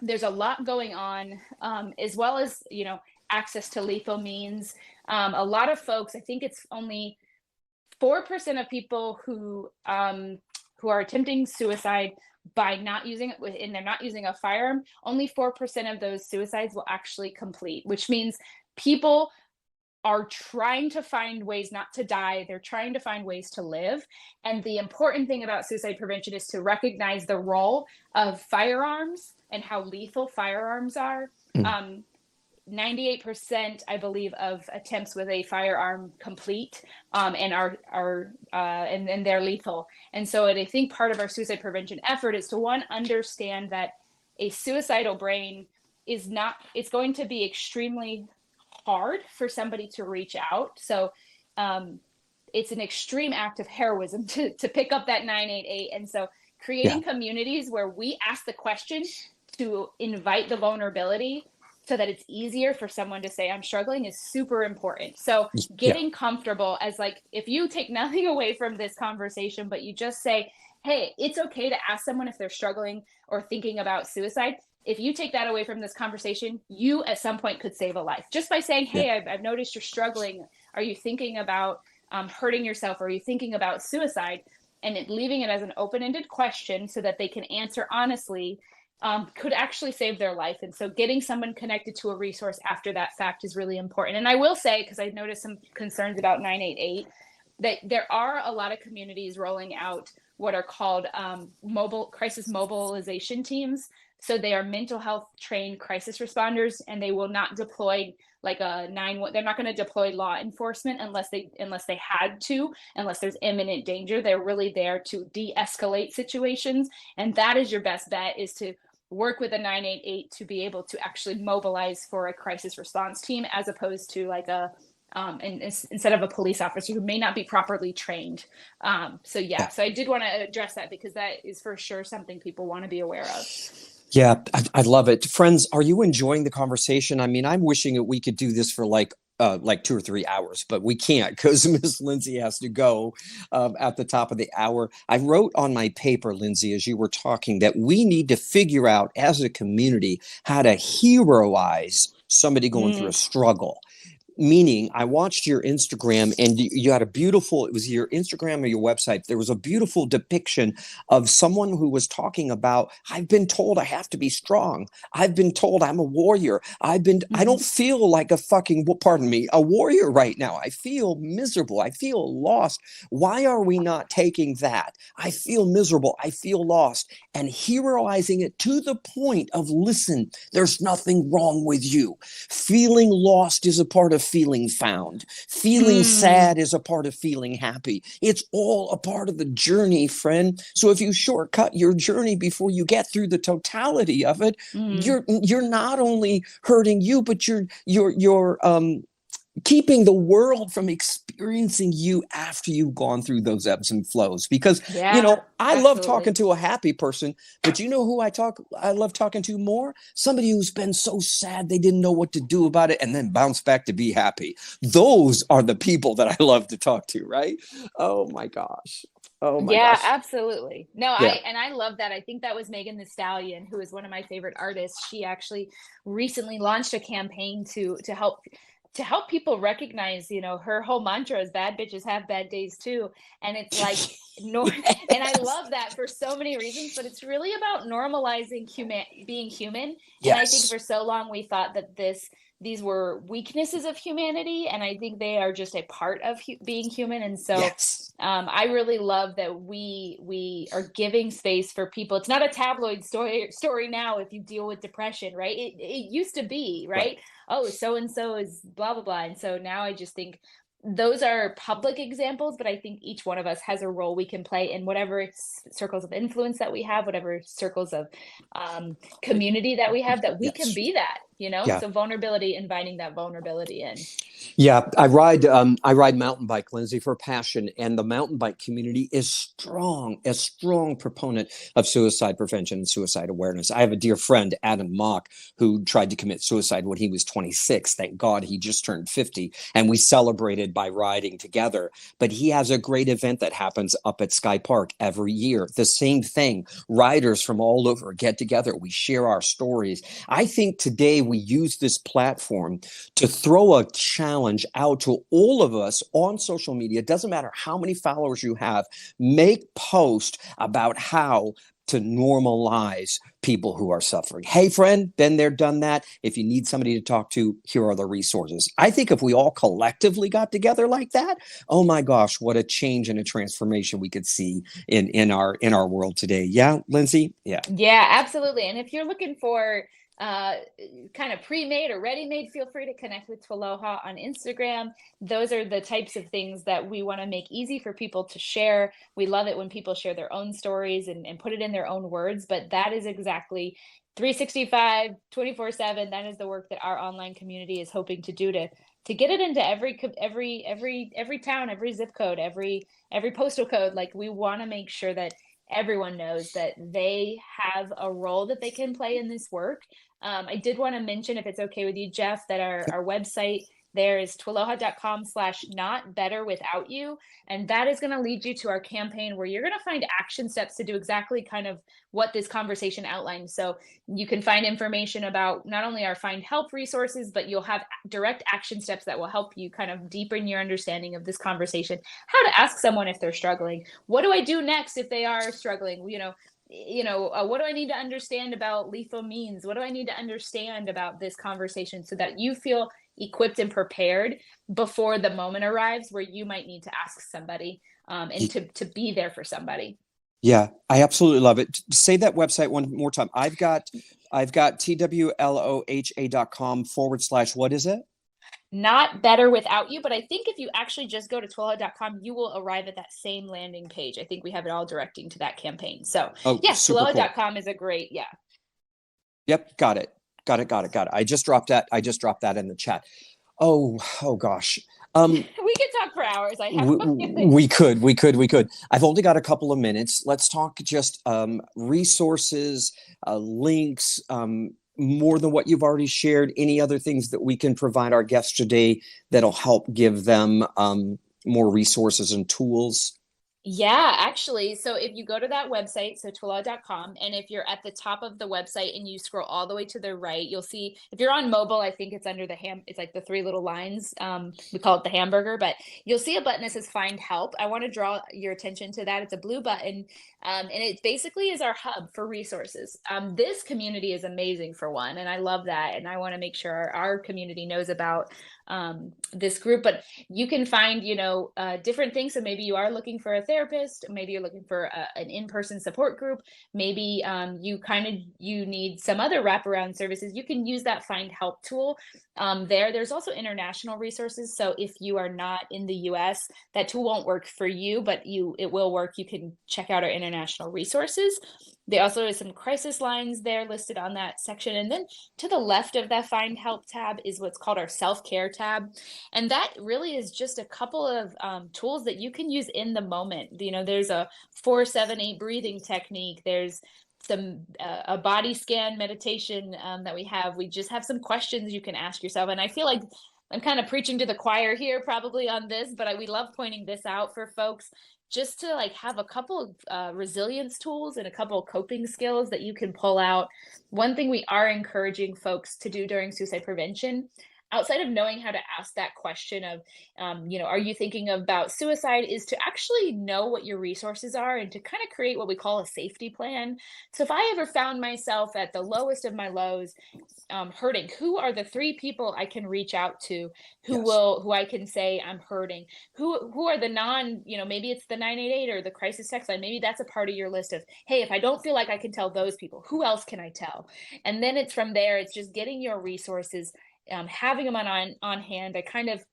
B: there's a lot going on, as well as, access to lethal means. A lot of folks, I think it's only 4% of people who are attempting suicide by not using it, and they're not using a firearm. Only 4% of those suicides will actually complete, which means people are trying to find ways not to die. They're trying to find ways to live. And the important thing about suicide prevention is to recognize the role of firearms and how lethal firearms are. 98%, I believe, of attempts with a firearm complete, and and they're lethal. And so I think part of our suicide prevention effort is to, one, understand that a suicidal brain it's going to be extremely hard for somebody to reach out. So it's an extreme act of heroism to pick up that 988. And so creating communities where we ask the question to invite the vulnerability so that it's easier for someone to say, I'm struggling, is super important. So getting comfortable as, like, if you take nothing away from this conversation, but you just say, hey, it's okay to ask someone if they're struggling or thinking about suicide. If you take that away from this conversation, you at some point could save a life just by saying, hey, I've noticed you're struggling. Are you thinking about hurting yourself? Or are you thinking about suicide? And leaving it as an open-ended question so that they can answer honestly could actually save their life. And so getting someone connected to a resource after that fact is really important. And I will say, because I've noticed some concerns about 988, that there are a lot of communities rolling out what are called mobile crisis mobilization teams. So they are mental health trained crisis responders, and they will not deploy like they're not going to deploy law enforcement unless they had to, unless there's imminent danger. They're really there to de-escalate situations. And that is your best bet, is to work with a 988 to be able to actually mobilize for a crisis response team, as opposed to like instead of a police officer who may not be properly trained. So I did want to address that, because that is for sure something people want to be aware of.
A: Yeah, I love it. Friends, are you enjoying the conversation? I mean, I'm wishing that we could do this for like 2 or 3 hours, but we can't because Miss Lindsay has to go at the top of the hour. I wrote on my paper, Lindsay, as you were talking, that we need to figure out as a community how to heroize somebody going through a struggle. Meaning, I watched your Instagram, and you had it was your Instagram or your website. There was a beautiful depiction of someone who was talking about, I've been told I have to be strong. I've been told I'm a warrior. I don't feel like a warrior right now. I feel miserable. I feel lost. Why are we not taking that? I feel miserable. I feel lost, and heroizing it to the point of, listen, there's nothing wrong with you. Feeling lost is a part of feeling found. Feeling sad is a part of feeling happy. It's all a part of the journey, friend. So if you shortcut your journey before you get through the totality of it, you're not only hurting you, but you're keeping the world from experiencing you after you've gone through those ebbs and flows. Because, I love talking to a happy person, but you know who I love talking to more? Somebody who's been so sad they didn't know what to do about it and then bounce back to be happy. Those are the people that I love to talk to, right? Oh my gosh. Oh my gosh.
B: Absolutely. No, I love that. I think that was Megan Thee Stallion, who is one of my favorite artists. She actually recently launched a campaign to help people recognize, her whole mantra is bad bitches have bad days too. And it's like, and I love that for so many reasons, but it's really about normalizing being human.
A: Yes.
B: And I think for so long we thought that these were weaknesses of humanity, and I think they are just a part of being human. And so I really love that we are giving space for people. It's not a tabloid story now if you deal with depression, right? It used to be, right? Oh, so-and-so is blah, blah, blah. And so now I just think those are public examples, but I think each one of us has a role we can play in whatever circles of influence that we have, whatever circles of community that we have, that we can be that
A: Yeah.
B: So vulnerability, inviting that vulnerability in.
A: Yeah, I ride mountain bike, Lindsay, for passion, and the mountain bike community is a strong proponent of suicide prevention and suicide awareness. I have a dear friend, Adam Mock, who tried to commit suicide when he was 26. Thank God he just turned 50, and we celebrated by riding together. But he has a great event that happens up at Sky Park every year. The same thing. Riders from all over get together. We share our stories. I think today we use this platform to throw a challenge out to all of us on social media. It doesn't matter how many followers you have, make posts about how to normalize people who are suffering. Hey, friend, been there, done that. If you need somebody to talk to, here are the resources. I think if we all collectively got together like that, oh my gosh, what a change and a transformation we could see in our world today. Yeah, Lindsay? Yeah.
B: Yeah, absolutely. And if you're looking for kind of pre-made or ready-made, feel free to connect with Twaloha on Instagram. Those are the types of things that we want to make easy for people to share. We love it when people share their own stories and put it in their own words, but that is exactly 365, 24/7. That is the work that our online community is hoping to do to get it into every town, every zip code, every postal code. Like, we want to make sure that everyone knows that they have a role that they can play in this work. I did want to mention, if it's okay with you, Jeff, that our website there is twaloha.com/not better without you. And that is going to lead you to our campaign, where you're going to find action steps to do exactly kind of what this conversation outlined. So you can find information about not only our Find Help resources, but you'll have direct action steps that will help you kind of deepen your understanding of this conversation, how to ask someone if they're struggling, what do I do next if they are struggling, what do I need to understand about lethal means? What do I need to understand about this conversation, so that you feel equipped and prepared before the moment arrives where you might need to ask somebody, and to be there for somebody.
A: Yeah, I absolutely love it. Say that website one more time. I've got twloha.com/, what is it?
B: Not better without you, but I think if you actually just go to twaloha.com, you will arrive at that same landing page. I think we have it all directing to that campaign. So yes, twaloha.com is a great, yeah.
A: Yep, got it. I just dropped that in the chat. Oh gosh.
B: We could talk for hours.
A: We could. I've only got a couple of minutes. Let's talk just resources, links, more than what you've already shared. Any other things that we can provide our guests today that'll help give them more resources and tools?
B: Yeah, actually. So if you go to that website, so twaloha.com, and if you're at the top of the website and you scroll all the way to the right, you'll see, if you're on mobile, I think it's under it's like the three little lines. We call it the hamburger, but you'll see a button that says Find Help. I want to draw your attention to that. It's a blue button. And it basically is our hub for resources. This community is amazing, for one, and I love that. And I want to make sure our community knows about this group. But you can find, different things. So maybe you are looking for a therapist, maybe you're looking for an in-person support group, maybe you need some other wraparound services. You can use that Find Help tool. There's also international resources. So if you are not in the US, that tool won't work for you, but it will work. You can check out our international resources. There also is some crisis lines there listed on that section. And then to the left of that Find Help tab is what's called our self-care tab. And that really is just a couple of tools that you can use in the moment. There's a 4-7-8 breathing technique. There's some a body scan meditation that we have. We just have some questions you can ask yourself. And I feel like I'm kind of preaching to the choir here probably on this, but we love pointing this out for folks, just to have a couple of resilience tools and a couple of coping skills that you can pull out. One thing we are encouraging folks to do during suicide prevention, outside of knowing how to ask that question of, are you thinking about suicide, is to actually know what your resources are and to kind of create what we call a safety plan. So if I ever found myself at the lowest of my lows, hurting, who are the 3 people I can reach out to who I can say I'm hurting? Who are the maybe it's the 988 or the crisis text line. Maybe that's a part of your list of, hey, if I don't feel like I can tell those people, who else can I tell? And then it's from there, it's just getting your resources, having them on hand. I kind of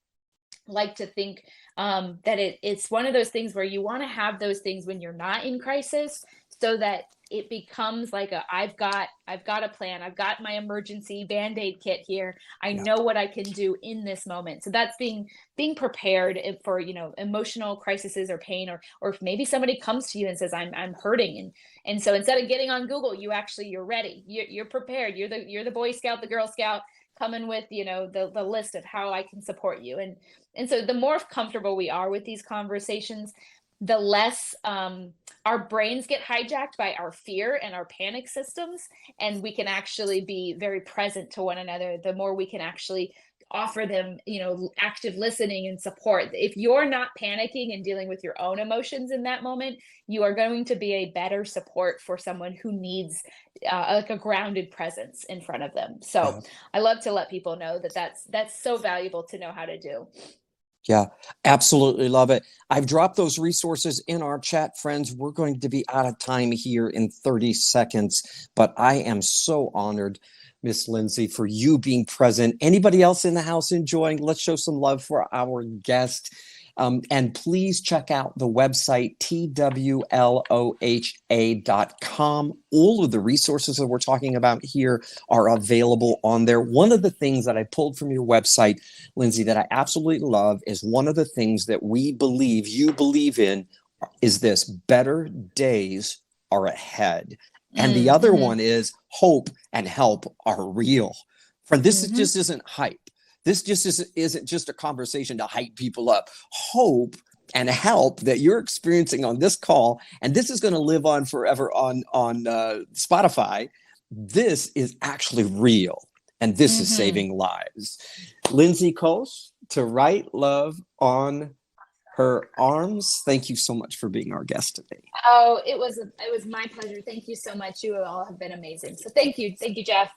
B: like to think that it's one of those things where you want to have those things when you're not in crisis, so that it becomes like I've got a plan. I've got my emergency Band-Aid kit here. I know what I can do in this moment. So that's being prepared for, emotional crises or pain, or if maybe somebody comes to you and says, I'm hurting. And so instead of getting on Google, you're ready. You're prepared. You're the Boy Scout, the Girl Scout, coming with, the list of how I can support you. And so the more comfortable we are with these conversations, the less our brains get hijacked by our fear and our panic systems, and we can actually be very present to one another. The more we can actually offer them, active listening and support. If you're not panicking and dealing with your own emotions in that moment, you are going to be a better support for someone who needs like a grounded presence in front of them. So I love to let people know that that's so valuable to know how to do.
A: Yeah, absolutely love it. I've dropped those resources in our chat, friends. We're going to be out of time here in 30 seconds, but I am so honored, Miss Lindsay, for you being present. Anybody else in the house enjoying? Let's show some love for our guest. And please check out the website, twloha.com. All of the resources that we're talking about here are available on there. One of the things that I pulled from your website, Lindsay, that I absolutely love is one of the things that you believe in is this: better days are ahead. And the other one is hope and help are real. Friend, this just isn't hype. This just isn't just a conversation to hype people up. Hope and help that you're experiencing on this call, and this is going to live on forever on Spotify. This is actually real, and this is saving lives. Lindsay Kolsch, to write love on her arms. Thank you so much for being our guest today.
B: Oh, it was my pleasure. Thank you so much. You all have been amazing. So thank you, Jeff.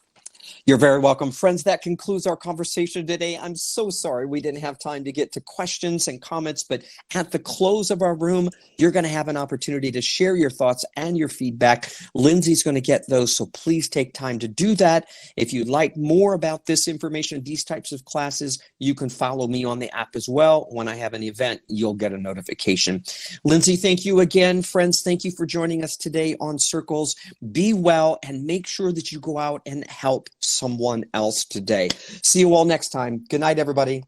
A: You're very welcome. Friends, that concludes our conversation today. I'm so sorry we didn't have time to get to questions and comments, but at the close of our room, you're going to have an opportunity to share your thoughts and your feedback. Lindsay's going to get those, so please take time to do that. If you'd like more about this information, these types of classes, you can follow me on the app as well. When I have an event, you'll get a notification. Lindsay, thank you again. Friends, thank you for joining us today on Circles. Be well, and make sure that you go out and help someone else today. See you all next time. Good night, everybody.